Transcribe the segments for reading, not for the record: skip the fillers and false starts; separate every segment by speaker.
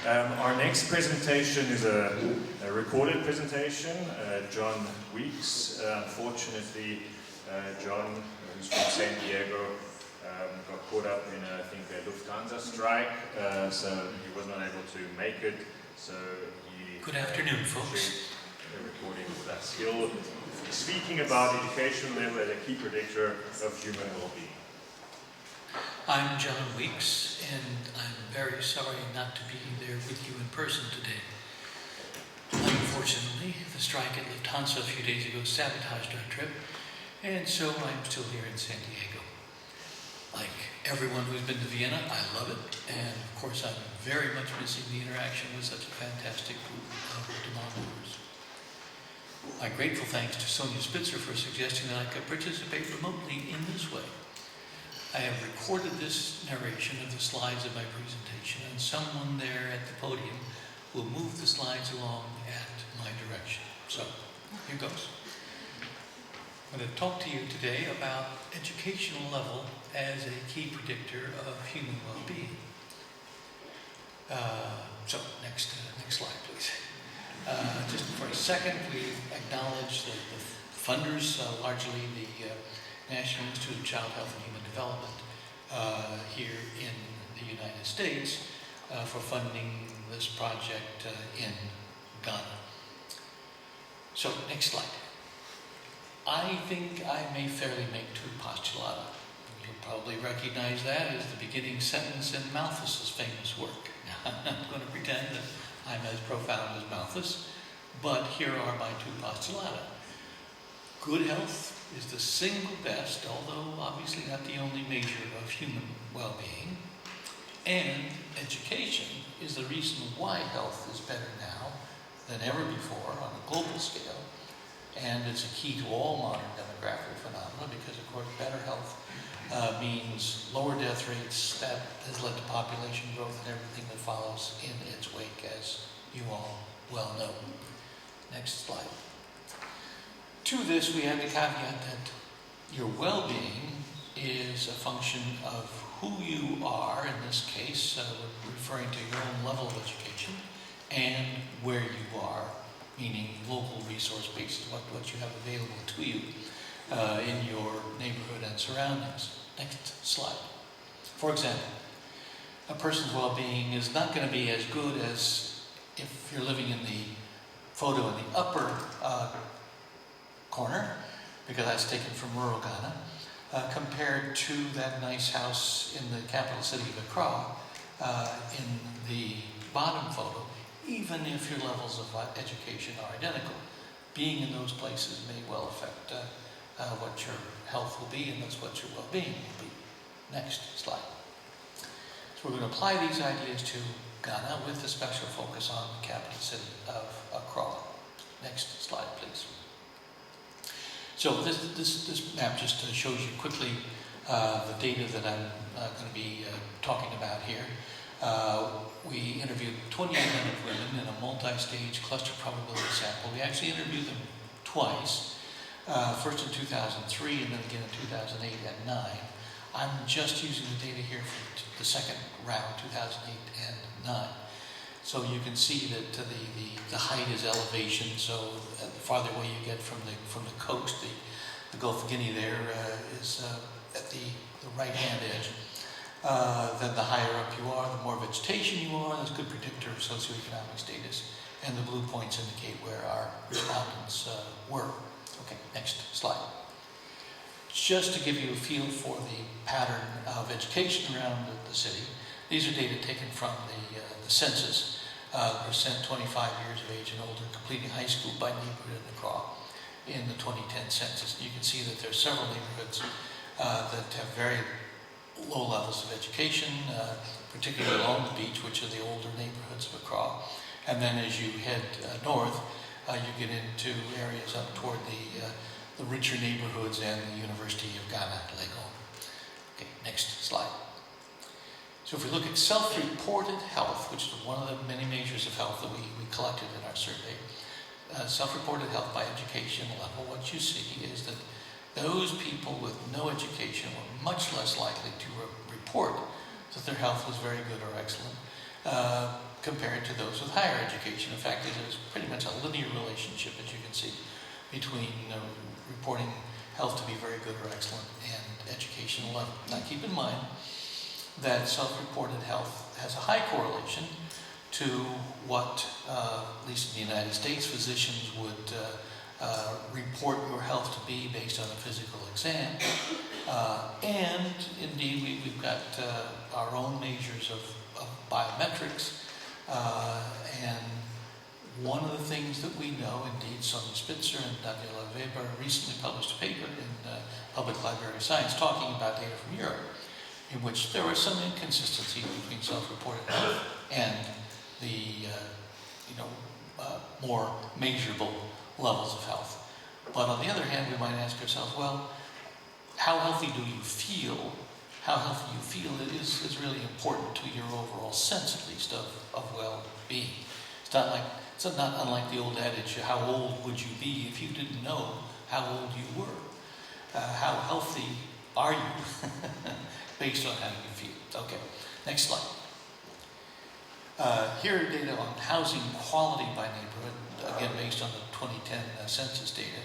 Speaker 1: Our next presentation is a recorded presentation. John Weeks. Unfortunately, John, who's from San Diego, got caught up in, I think, a Lufthansa strike, so he was not able to make it. So he
Speaker 2: Good afternoon, folks.
Speaker 1: The recording with us. He'll be speaking about education level as a key predictor of human well-being.
Speaker 2: I'm John Weeks, and I'm very sorry not to be there with you in person today. Unfortunately, the strike at Lufthansa a few days ago sabotaged our trip, and so I'm still here in San Diego. Like everyone who's been to Vienna, I love it, and of course I'm very much missing the interaction with such a fantastic group of demanders. My grateful thanks to Sonia Spitzer for suggesting that I could participate remotely in this way. I have recorded this narration of the slides of my presentation, and someone there at the podium will move the slides along at my direction. So, here goes. I'm going to talk to you today about educational level as a key predictor of human well-being. Next slide, please. Just for a second, we acknowledge the funders, largely the National Institute of Child Health and Human Development here in the United States for funding this project in Ghana. So, next slide. I think I may fairly make two postulata. You'll probably recognize that as the beginning sentence in Malthus's famous work. Now, I'm not going to pretend that I'm as profound as Malthus, but here are my two postulata. Good health is the single best, although obviously not the only measure of human well-being, and education is the reason why health is better now than ever before on a global scale, and it's a key to all modern demographic phenomena because, of course, better health means lower death rates. That has led to population growth and everything that follows in its wake, as you all well know. Next slide. To this, we have the caveat that your well-being is a function of who you are, in this case, referring to your own level of education, and where you are, meaning local resource bases, what you have available to you in your neighborhood and surroundings. Next slide. For example, a person's well-being is not going to be as good as if you're living in the photo in the upper corner, because that's taken from rural Ghana, compared to that nice house in the capital city of Accra in the bottom photo, even if your levels of education are identical. Being in those places may well affect what your health will be, and thus what your well-being will be. Next slide. So we're going to apply these ideas to Ghana with a special focus on the capital city of Accra. Next slide, please. So this map just shows you quickly the data that I'm going to be talking about here. We interviewed 2,800 women in a multi-stage cluster probability sample. We actually interviewed them twice, first in 2003 and then again in 2008 and 2009. I'm just using the data here for the second round, 2008 and 2009. So you can see that the height is elevation. So the farther away you get from the coast, the Gulf of Guinea there is at the right-hand edge. Then the higher up you are, the more vegetation you are. That's a good predictor of socioeconomic status. And the blue points indicate where our respondents were. Okay, next slide. Just to give you a feel for the pattern of education around the city, these are data taken from the census. Percent 25 years of age and older completing high school by neighborhood in Accra in the 2010 census. You can see that there are several neighborhoods that have very low levels of education, particularly along the beach, which are the older neighborhoods of Accra. And then as you head north, you get into areas up toward the richer neighborhoods and the University of Ghana, Legon. Okay, next slide. So if we look at self-reported health, which is one of the many measures of health that we collected in our survey, self-reported health by education level, what you see is that those people with no education were much less likely to report that their health was very good or excellent compared to those with higher education. In fact, there's pretty much a linear relationship, as you can see, between reporting health to be very good or excellent and educational level. Now keep in mind that self-reported health has a high correlation to what, at least in the United States, physicians would report your health to be based on a physical exam. And indeed, we've got our own measures of biometrics. And one of the things that we know, indeed, Sonia Spitzer and Daniela Weber recently published a paper in Public Library of Science talking about data from Europe, in which there were some inconsistencies between self-reported health and the more measurable levels of health. But on the other hand, we might ask ourselves, well, how healthy do you feel? How healthy you feel is really important to your overall sense, at least, of well-being. It's not unlike the old adage, how old would you be if you didn't know how old you were? How healthy are you based on how you feel? Okay, next slide. Here are data on housing quality by neighborhood, again based on the 2010 census data.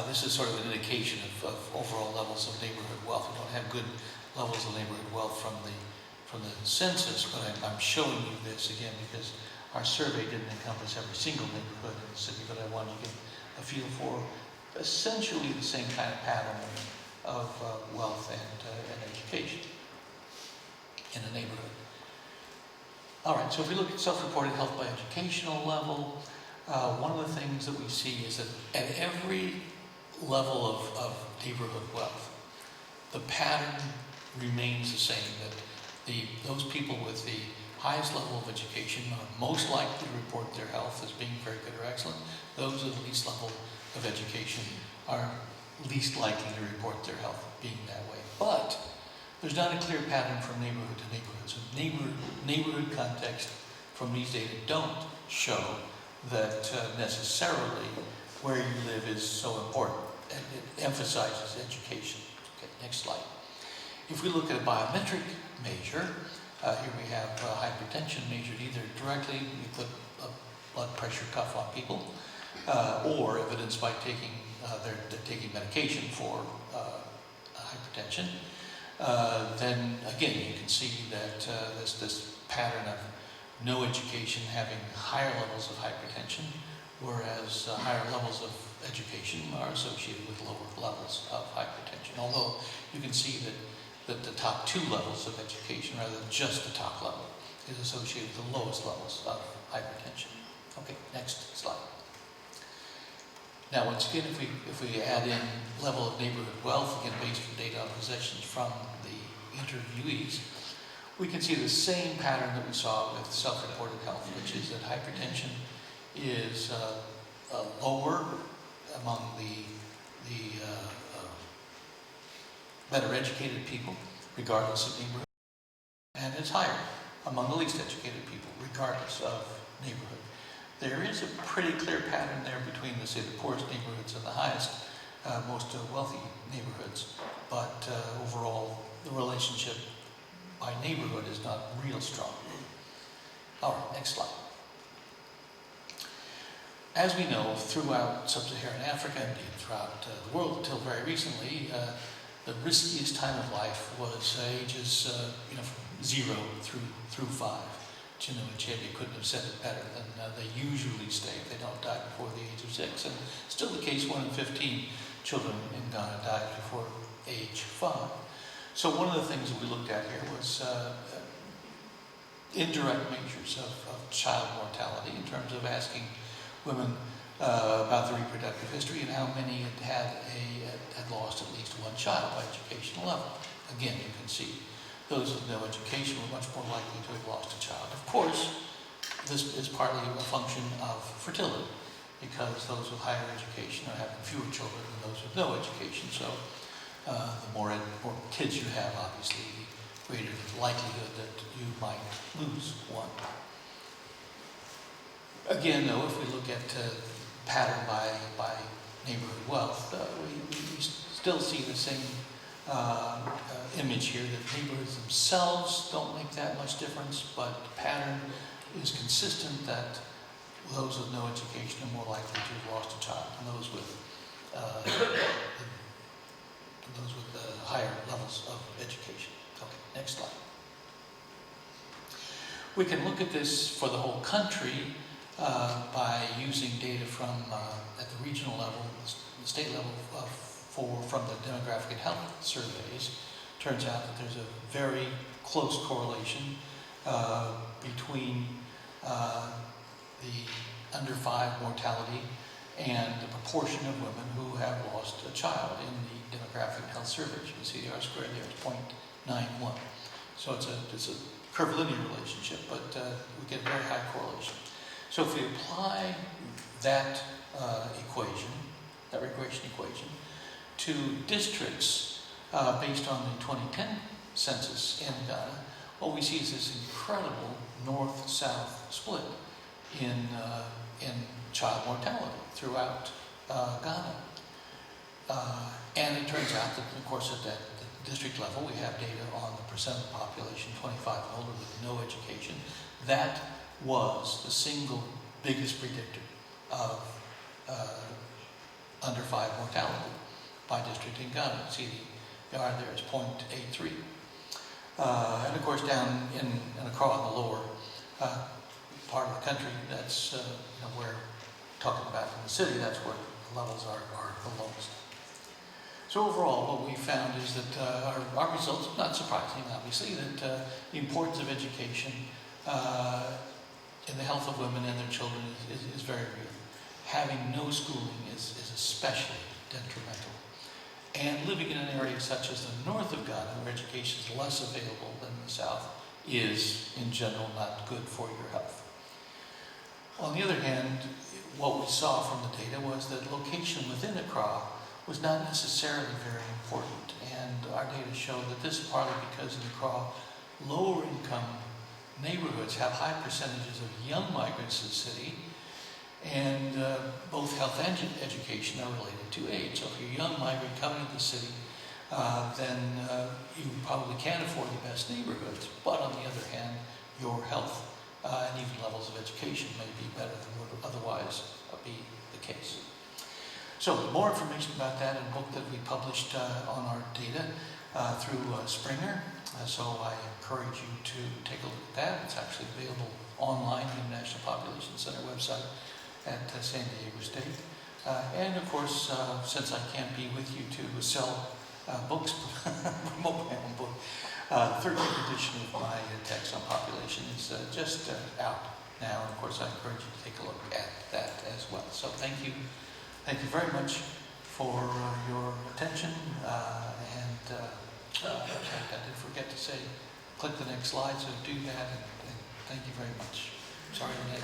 Speaker 2: This is sort of an indication of overall levels of neighborhood wealth. We don't have good levels of neighborhood wealth from the census, but I'm showing you this again because our survey didn't encompass every single neighborhood in the city, but I wanted to get a feel for essentially the same kind of pattern of wealth and education in a neighborhood. All right, so if we look at self-reported health by educational level, one of the things that we see is that at every level of neighborhood wealth, the pattern remains the same, that those people with the highest level of education are most likely to report their health as being very good or excellent. Those at the least level of education are least likely to report their health being that way. But there's not a clear pattern from neighborhood to neighborhood. So neighborhood context from these data don't show that necessarily where you live is so important, and it emphasizes education. Okay, next slide. If we look at a biometric measure, here we have hypertension measured either directly, we put a blood pressure cuff on people, or evidenced by they're taking medication for hypertension. Then again, you can see that this pattern of no education having higher levels of hypertension, whereas higher levels of education are associated with lower levels of hypertension. Although you can see that the top two levels of education, rather than just the top level, is associated with the lowest levels of hypertension. Okay, next slide. Now, once again, if we add in level of neighborhood wealth, again based on data on possessions from the interviewees, we can see the same pattern that we saw with self-reported health, which is that hypertension is lower among the better educated people, regardless of neighborhood, and it's higher among the least educated people, regardless of neighborhood. There is a pretty clear pattern there between, say, the poorest neighborhoods and the highest, most wealthy neighborhoods, but overall, the relationship by neighborhood is not real strong. All right, next slide. As we know, throughout sub-Saharan Africa and throughout the world until very recently, the riskiest time of life was ages from 0 through 5. Chinua Achebe couldn't have said it better than they usually stay if they don't die before the age of 6. And still the case, 1 in 15 children in Ghana died before age 5. So one of the things that we looked at here was indirect measures of child mortality in terms of asking women about their reproductive history and how many had lost at least one child by educational level. Again, you can see those with no education were much more likely to have lost a child. Of course, this is partly a function of fertility, because those with higher education are having fewer children than those with no education. So the more kids you have, obviously, the greater the likelihood that you might lose one. Again, though, if we look at pattern by neighborhood wealth, we still see the same image here that neighborhoods themselves don't make that much difference, but the pattern is consistent that those with no education are more likely to have lost a child than those with higher levels of education. Okay, next slide. We can look at this for the whole country by using data from at the regional level, the state level, from the demographic and health surveys. Turns out that there's a very close correlation between the under 5 mortality and the proportion of women who have lost a child in the demographic and health surveys. You can see the R-squared there is 0.91. So it's a curvilinear relationship, but we get a very high correlation. So if we apply that equation, that regression equation, to districts based on the 2010 census in Ghana, what we see is this incredible north-south split in child mortality throughout Ghana. And it turns out that, of course, at the district level, we have data on the percent of the population 25 and older with no education. That was the single biggest predictor of under 5 mortality by district in Ghana. You see the R there is 0.83. And of course, down in Accra, in the lower part of the country, that's where we're talking about in the city, that's where the levels are the lowest. So overall, what we found is that our results, not surprising, obviously, that the importance of education in the health of women and their children is very real. Having no schooling is especially detrimental. And living in an area such as the north of Ghana, where education is less available than the south, is, in general, not good for your health. On the other hand, what we saw from the data was that location within Accra was not necessarily very important. And our data showed that this is partly because in Accra, lower income neighborhoods have high percentages of young migrants to the city, and both health and education are related to age. So if you're a young migrant coming to the city, then you probably can't afford the best neighborhoods. But on the other hand, your health and even levels of education may be better than would otherwise be the case. So more information about that in a book that we published on our data through Springer. So I encourage you to take a look at that. It's actually available online on the National Population Center website at San Diego State. And of course, since I can't be with you to sell books, promote my own book, 13th edition of my text on population is just out now. And of course, I encourage you to take a look at that as well. So thank you very much for your attention. I did forget to say, click the next slide, so do that, and thank you very much. Sorry, Nate.